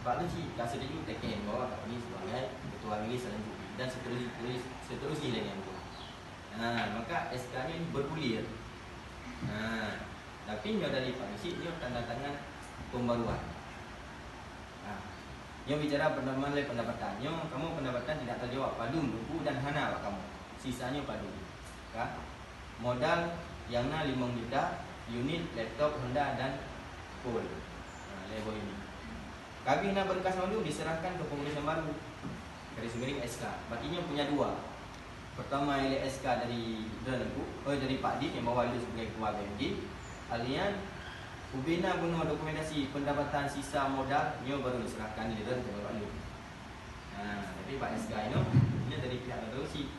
Pak Luci kasih dia teken bawa tak ini sebagai ketua milis selanjutnya dan seterusnya dengan itu. Maka SK-nya ini bergulir. Tapi nyo dari Pak Luci nyo tanda tangan pembaruan. Nyo bicara pendapatannya, kamu pendapatan tidak terjawab Padum, Buku dan Hana Pak kamu. Sisanya Padum. Modal yang 5 juta, unit, laptop, Honda dan Pol. Label ini. Kami nak berkas malu diserahkan ke pengurusan baru dari Sumering SK. Bakinya punya 2. Pertama ialah SK dari dari Pak Dik yang bawa dia sebagai ketua BMG. Alian Ubina bunuh dokumentasi pendapatan sisa modal nyo baru diserahkan di dalam ketua baru. Tapi Pak SK ini dari pihak Terusi.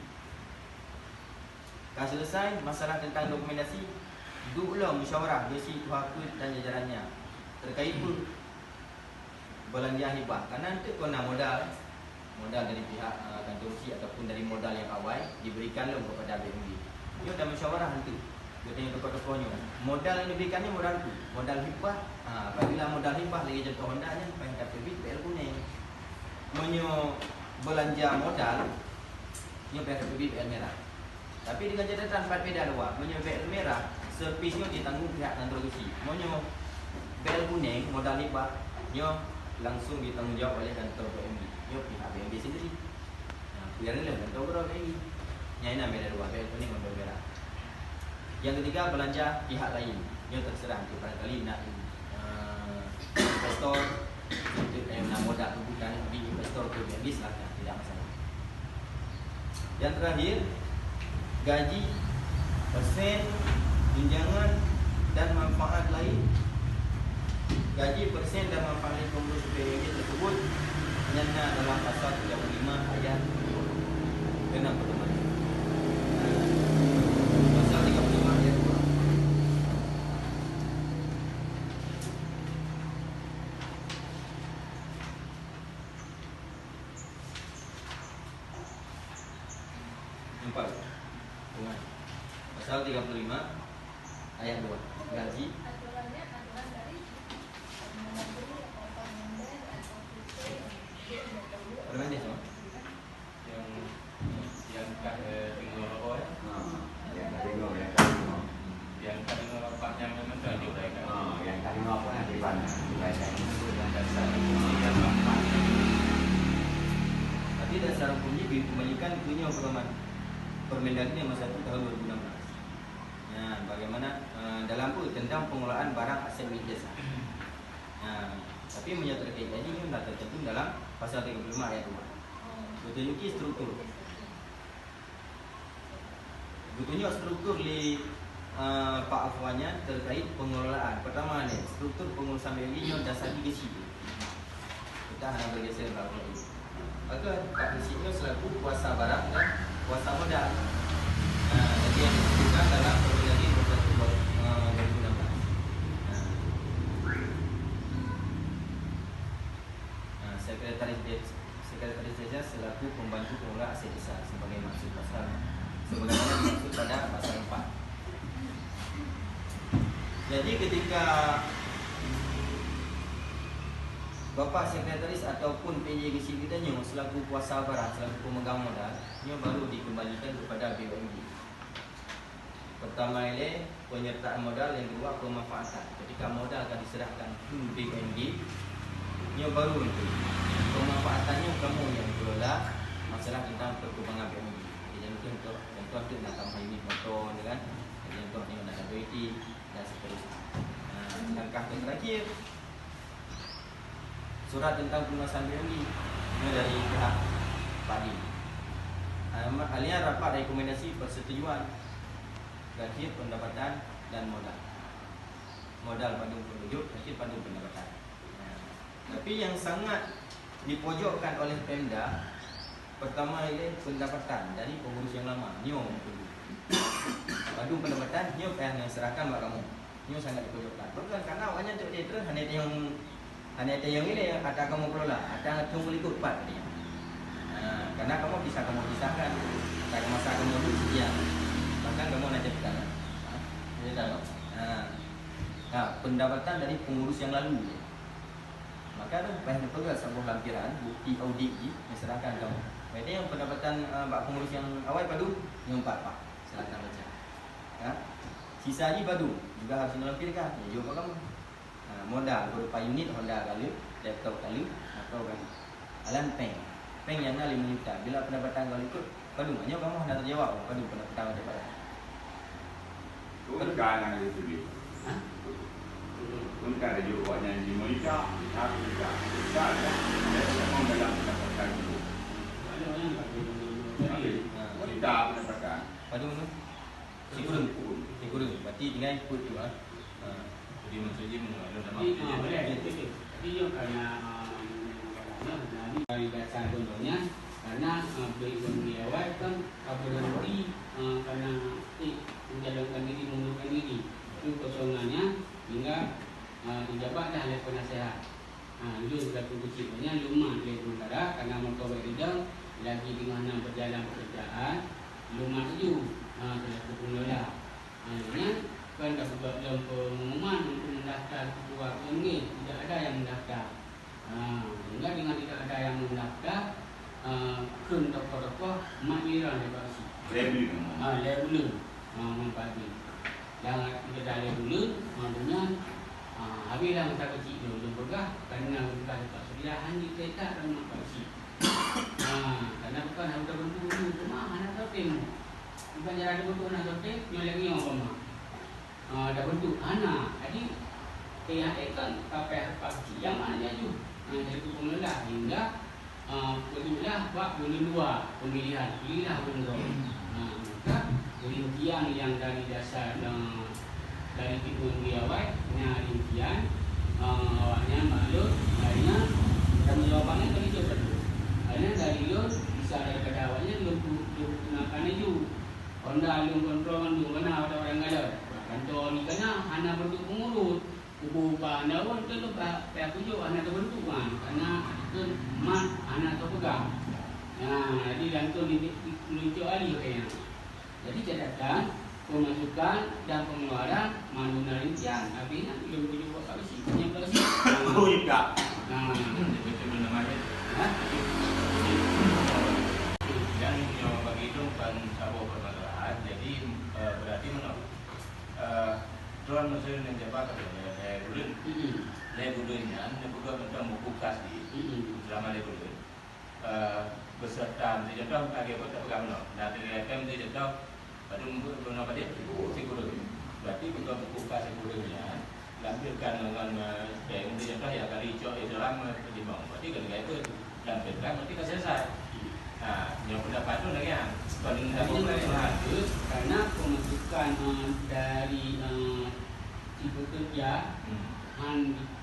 Kalau selesai masalah tentang dokumentasi, duduklah musyawarah Desi Tuhaku dan jajarannya terkait pun belanja hibah. Karena nanti kena modal dari pihak Terusi ataupun dari modal yang awal diberikanlah kepada BMG. Dia dah musyawarah nanti. Dia tanya tokoh-tokohnya. Modal yang diberikannya modal tu, modal hibah. Apabila modal hibah lagi contoh Honda nya pengen dapat duit BL kuning. Menyo belanja modal, dia pengen dapat duit BL merah. Tapi dengan catatan 4 beda luar, menyo BL merah, servisnya ditanggung pihak Terusi. Menyo BL kuning modal hibah, nyo langsung ditanggungjawab oleh kantor BMG. Yo pihak BMG sendiri. Biarlah kantor berapa lagi. Yang ini beda 2, BL kuning modal merah. Yang ketiga belanja pihak lain. Yo terserah tu barangkali nak investor untuk nak modal bukan di investor ke BMG silakan, tidak masalah. Yang terakhir gaji, persen, tunjangan dan manfaat lain. Gaji, persen dan manfaat lain pengurus BMG tersebut nyata dalam pasal 35 ayat 6 pertama. Pasal 35 ayat 2. Pasal 35 ayat 2. Gaji Permendes semua yang kat tinggal apa ya? Yang kat tinggal Yang kat tinggal apa yang memang terjadi kan? Yang kat tinggal apa nanti ban dikaitan itu dan dasar yang empat. Tapi dasar hukumnya dikembalikan punya pedoman Permendagri nomor 1 tahun 2016. Bagaimana dalam tentang pengelolaan barang aset milik desa. Tapi menyatakan ini sudah tercantum dalam pasal 35 ayat 2. Bertunjuki struktur. Bertunjuk struktur di Pak Afwannya terkait pengelolaan. Pertama ni, struktur pengurusan BMG yang dasar di GC. Kita hanya bergeser ke ini. Maka Pak Presiden selaku kuasa barang dan kuasa modal. Jadi yang disebutkan dalam Permendagri nomor 1 2016. Sekretaris Desa selaku pembantu pengelola aset desa sebagai maksud pasal sebagaimana dimaksud pada pasal 4. Jadi ketika Bapak Sekretaris ataupun PJ kita nyo selaku kuasa barang, selaku pemegang modal, nyo baru dikembalikan kepada BUMG. Pertama ini penyertaan modal, yang kedua pemanfaatan. Ketika modal akan diserahkan ke BUMG, nyo baru itu pemanfaatannya kamu yang kelola masalah tentang perkembangan BUMG. Jadi contoh tu nak tambah unit motor kan, contoh ni nak WT dan seterusnya. Langkah terakhir surat tentang pelunasan BUMG ini dari pihak Padi. Alian rapat rekomendasi persetujuan gaji pendapatan dan modal. Modal pandung penduduk, gaji pandung pendapatan. Tapi yang sangat dipojokkan oleh Pemda, pertama ini pendapatan dari pengurus yang lama, nyo. Pandung pendapatan, nyo yang serahkan buat kamu. Nyo sangat dipojokkan. Bukan karena awalnya untuk dia hanya yang ini ada kamu kelola, ada tunggu ikut part dia. Karena kamu bisa kamu pisahkan, ada masa kamu dulu sekian, bahkan kamu nak jadikan. Jadi tahu. Pendapatan dari pengurus yang lalu. Maka ada banyak pegang sebuah lampiran bukti audit yang serahkan kamu. Jadi yang pendapatan Pak Pengurus yang awal padu yang 4 Pak. Silakan baca. Ya. Sisa ni padu juga harus dilampirkan. Ya juga kamu. Modal berupa unit Honda kali, laptop kali atau kan alan peng yang 5 juta. Bila pendapatan kali ikut padu hanya kamu hendak terjawab padu pendapatan daripada. Tuan kan itu dia. Tuan kan ada juga yang 5 juta, 1 juta. Tak ada. Memang dalam pendapatan itu. Kita pendapatan. Padu tu? Si kurung. Berarti tinggal ikut tu ah. Jadi maksudnya mengalir dalam Jadi yang karena dari dasar contohnya karena beri awal kan berhenti karena menjalankan diri mengundurkan diri itu kosongannya hingga dijabat dah oleh penasehat. Lu satu kecilnya lumah oleh negara karena mereka berdiri lagi di mana berjalan pekerjaan lumah itu selaku pengelola. Akhirnya kan dalam pengumuman untuk mendaftar keluar ini tidak ada yang mendaftar. Hingga dengan tidak ada yang mendaftar, kun tokoh-tokoh makliran lepas Lebih. lebih mempati. Jangan kita dah lebih maknanya habislah masa kecil dulu bergah karena bukan tak sediaan di kereta dan mempati. Karena bukan harus berburu cuma anak topeng. Bukan jalan berburu anak topeng, yang lagi yang apa dah bentuk anak. Jadi THE kan PPH yang mana tu jadi pengelola hingga pergilah buat dua pemilihan pilihlah benda. Maka rincian yang dari dasar dari timbul awal rincian awalnya maklum akhirnya dan jawabannya tadi coba akhirnya dari lo bisa daripada awalnya lo gunakan itu Honda lo kontrol lo mana ada orang ada kantor ni kena anak bentuk pengurus kubu pandawan tu pihak tujuh anak terbentuk kan karena itu mat anak terpegang. Jadi kantor diluncur alih kayaknya. Jadi catatan pemasukan dan pengeluaran manuna rincian habisnya belum tujuh buat habis yang bersih. Oh iya. betul namanya. Dan yang bagi itu bukan sebuah permasalahan. Jadi berarti menurut tuan mesin yang jabat lebulunnya, lebulun tentang buku kas di selama lebulun beserta menjadi contoh bagi apa tak pegang no. Nah dari FM menjadi contoh pada umur belum apa dia sigurun. Berarti buka buku kas sigurunnya lampirkan dengan yang menjadi contoh ya kali cok itu lama terjemah. Berarti kalau itu lampirkan berarti kan selesai. Nah yang pendapat itu lagi yang paling itu karena pemasukan dari ibu kerja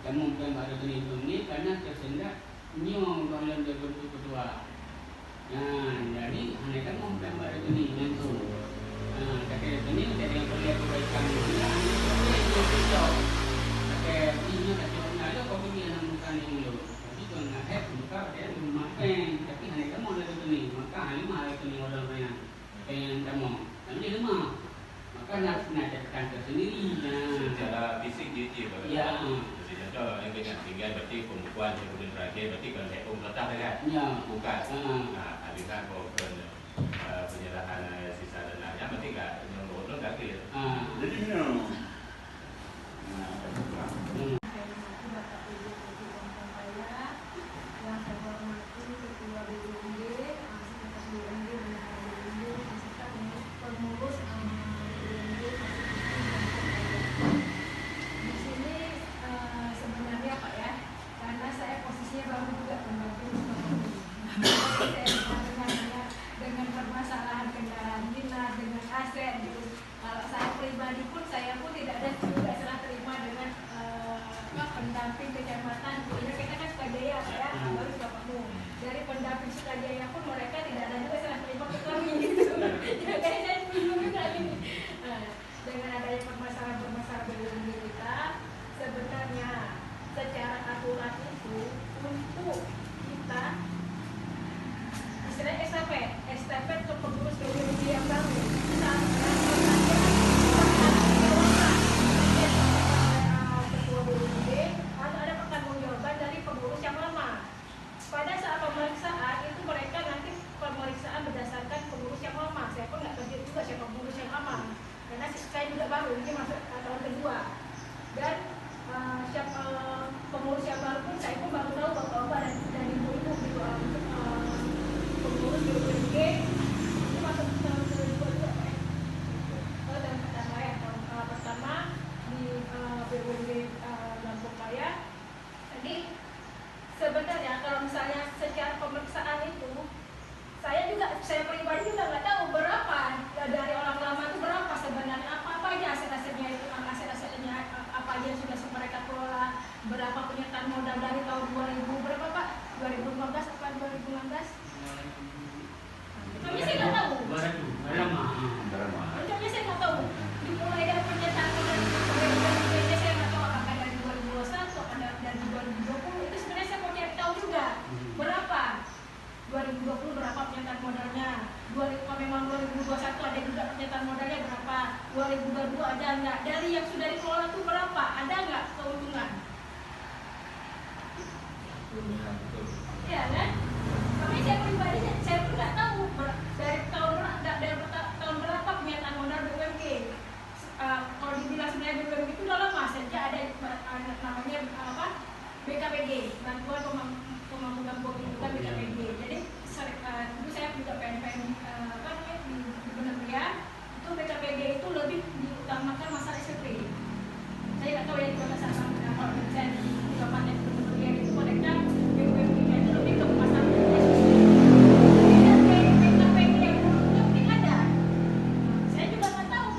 kamu bukan baru ini karena tersendat nyong kalau dia bentuk kedua. Jadi hanya kamu bukan baru ini nanti. Tapi ini dari yang perlu kebaikan dia pakai ini tapi ada kau pergi yang bukan yang dulu. Tapi kalau nak buka dia makan tapi hanya kamu ada ini maka hanya mahal ini orang lain. Yang kamu, tapi lemah. Maka nak catatan tersendiri. Secara fisik dia Ya. Jadi contoh yang banyak tinggal berarti pembukuan kemudian terakhir berarti kalau saya letak kan. Ya. Bukan. Nah, habiskan penyerahan sisa dananya berarti enggak menurut enggak clear. Jadi no. Yang saya hormati Ketua BUMD, Sekretaris BUMD, beserta pengurus BUMD. Di sini sebenarnya Pak ya, karena saya posisinya baru juga membantu dengan permasalahan kendaraan dinas, dengan aset gitu. Kalau saya pribadi pun saya pun tidak ada juga serah terima dengan pendamping kecamatan. Kita kan Sukajaya Pak ya, baru juga kamu. Dari pendamping Sukajaya pun mereka tidak ada juga serah terima ke kami gitu. Ya kayaknya bingung juga ini. Dengan adanya permasalahan BUMD kita, sebenarnya secara aturan itu untuk kita saya pribadi juga nggak tahu berapa dari orang lama itu berapa sebenarnya apa aja aset-asetnya itu, aset-asetnya apa aja yang sudah mereka kelola, berapa penyertaan modal dari tahun 2000 berapa Pak? 2015 atau 2016? Kami saya nggak tahu. Kami saya nggak tahu. Dimulai dari penyertaan modal itu saya nggak tahu apakah dari 2021 atau dari 2020 itu sebenarnya saya mau cari tahu juga berapa. 2020 berapa penyertaan modalnya? Kalau memang 2021 ada juga penyertaan modalnya berapa? 2022 ada nggak? Dari yang sudah dikelola itu berapa? Ada nggak keuntungan? Ya kan? Kami saya pribadi saya pun nggak tahu dari tahun berapa penyertaan modal BUMD. Kalau dibilang sebenarnya BUMD itu udah lama saja ada namanya apa? BKPG, bantuan pembangunan kependudukan BKPG. Jadi dulu saya juga PNPM di Benaria itu BKPG itu lebih diutamakan masalah SPP. Saya nggak tahu ya di kota sana kalau misalnya di kabupaten Benaria itu mereka BUMD-nya itu lebih ke masalah SPP. Jadi BKPG yang dulunya mungkin ada. Saya juga nggak tahu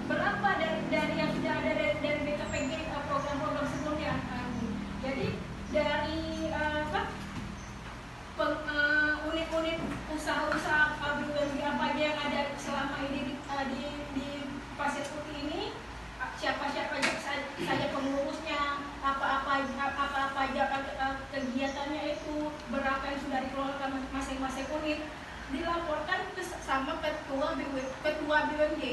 berapa dari yang sudah ada dari BKPG program-program sebelumnya. Jadi dari unit-unit usaha-usaha BUMD apa aja yang ada selama ini di Pasir Putih ini, siapa-siapa saja pengurusnya, apa-apa aja kegiatannya itu, berapa yang sudah dikeluarkan masing-masing unit, dilaporkan sama ketua BUMD.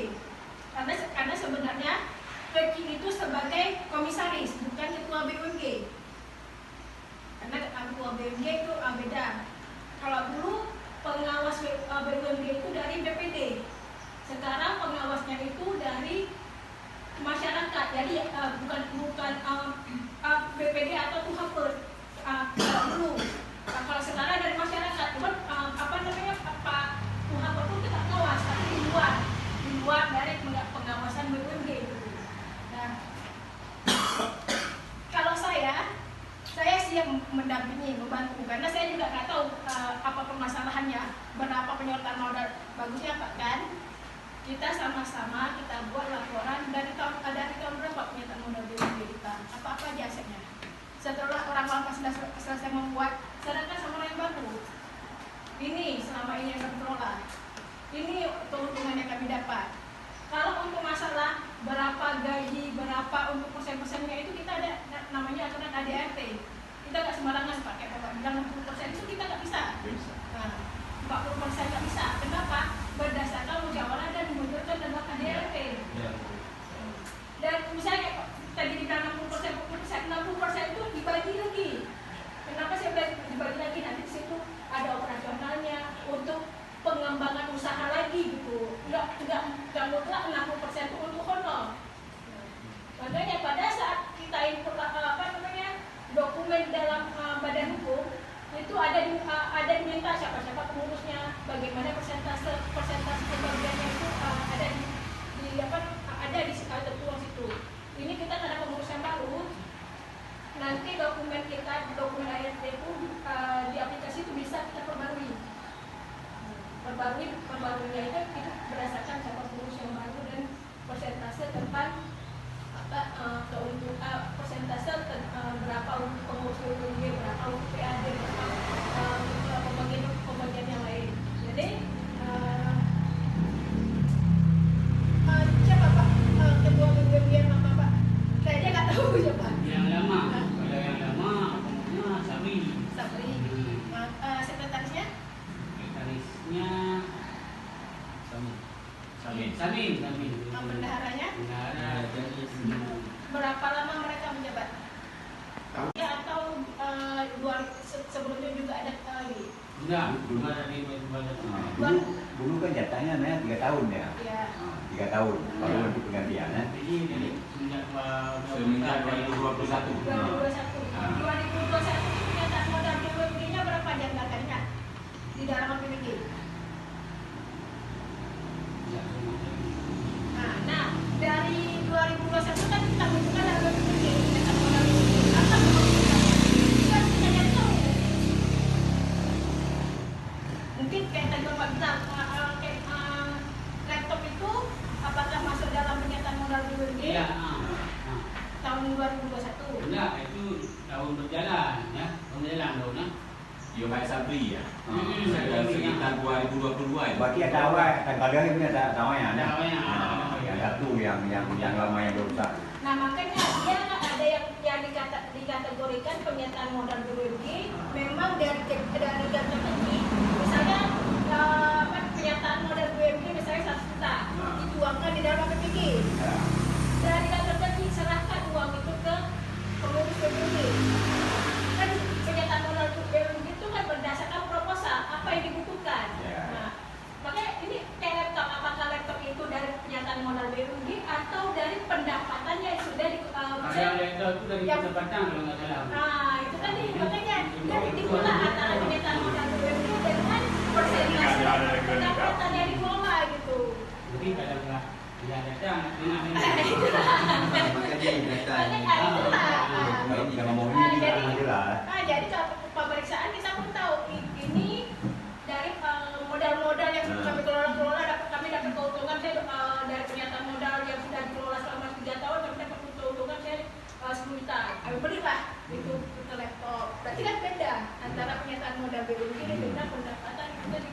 Karena sebenarnya Peki itu sebagai komisaris, bukan ketua BUMD. Karena ketua BUMD itu beda. Kalau dulu pengawas BUMD itu dari BPD, sekarang pengawasnya itu dari masyarakat. Jadi bukan BPD atau Tuhapert kalau dulu. Kalau sekarang dari masyarakat, cuman Pak Tuhapert itu tidak pengawas, tapi di luar dari pengawasan BUMD itu. Nah, kalau saya siap mendampingi, membantu, karena saya juga nggak tahu apa permasalahannya, berapa penyertaan modal. Bagusnya Pak kan kita sama-sama kita buat laporan dari tahun berapa penyertaan modal BUMD kita, apa aja asetnya. Setelah orang lama sudah selesai membuat, sedangkan sama yang baru. Ini selama ini yang terkelola. Ini keuntungan yang kami dapat. Kalau untuk masalah berapa gaji, berapa untuk persen-persennya itu kita ada namanya aturan ADRT. Kita nggak sembarangan pakai Bapak bilang 60% itu kita nggak bisa. Nah, 40% nggak bisa. Kenapa? Berdasarkan musyawarah dan dimunculkan dalam ADRT. Dan misalnya tadi dibilang 60% itu dibagi lagi. Kenapa saya dibagi lagi? Nanti di situ ada operasionalnya untuk pengembangan usaha lagi gitu. Nggak mutlak 60% itu untuk honor. Makanya pada saat kita input dokumen dalam badan hukum itu ada diminta siapa pengurusnya, bagaimana persentase pembagiannya itu ada di skala tertuang situ. Ini kita ada pengurus yang baru. Nanti dokumen ART itu di aplikasi itu bisa kita perbarui. Perbaruinya itu berdasarkan siapa pengurus yang baru dan persentase tentang persentase berapa untuk pengurus BUMD, berapa untuk PAD, berapa pembagian yang lain. Jadi siapa Pak ketua BUMD yang apa Pak? Saya aja nggak tahu siapa. Yang lama, kalau yang lama pengurusnya Sabri. Sekretarisnya? Sekretarisnya Samin. Bendaharanya? Bendahara. Berapa lama mereka menjabat? Ya atau sebelumnya juga ada lagi? Enggak, belum ada di Dulu kan jatahnya 3 tahun ya. Iya. 3 tahun baru nanti penggantian ya. Jadi semenjak 2021. 2021 itu pernyataan modal BUMD-nya berapa jangkakannya di dalam APBD? Nah, dari 2021 kan kita menunjukkan ada BUMD pernyataan modal BUMD. Apa keuntungannya? Kita nyari tahu. Mungkin kayak tadi Bapak bilang Yo Pak Sabri ya. Hmm. Sekitar 2022 itu. Berarti ada awal, tanggal dia punya sama yang ada. Awalnya. Yang satu yang lama yang rusak. Nah makanya dia ada yang dikategorikan penyertaan modal BUMD memang dari data ini, misalnya penyertaan modal BUMD misalnya 1 juta dituangkan di dalam APBD. Dari data tadi serahkan uang itu ke pengurus BUMD. Kan penyertaan modal BUMD itu kan berdasarkan proposal apa yang dibutuhkan. Nah, makanya ini kayak laptop, apakah laptop itu dari penyertaan modal BUMD atau dari pendapatannya yang sudah Itu dari pendapatan kalau nggak salah. Nah, itu tadi makanya dari dikelola antara penyertaan modal BUMD dengan persentase pendapatan yang dikelola gitu. Jadi kadang-kadang dia datang dengan Makanya ini data ini. Yang ngomong ini jelas. Jadi kalau pemeriksaan kita pun tahu ini dari modal-modal yang kami kelola kami dapat keuntungan dari penyertaan modal yang sudah dikelola selama 3 tahun kami dapat keuntungan saya 10 juta. Kami belilah itu laptop. Berarti kan beda antara penyertaan modal BUMD dengan pendapatan kita di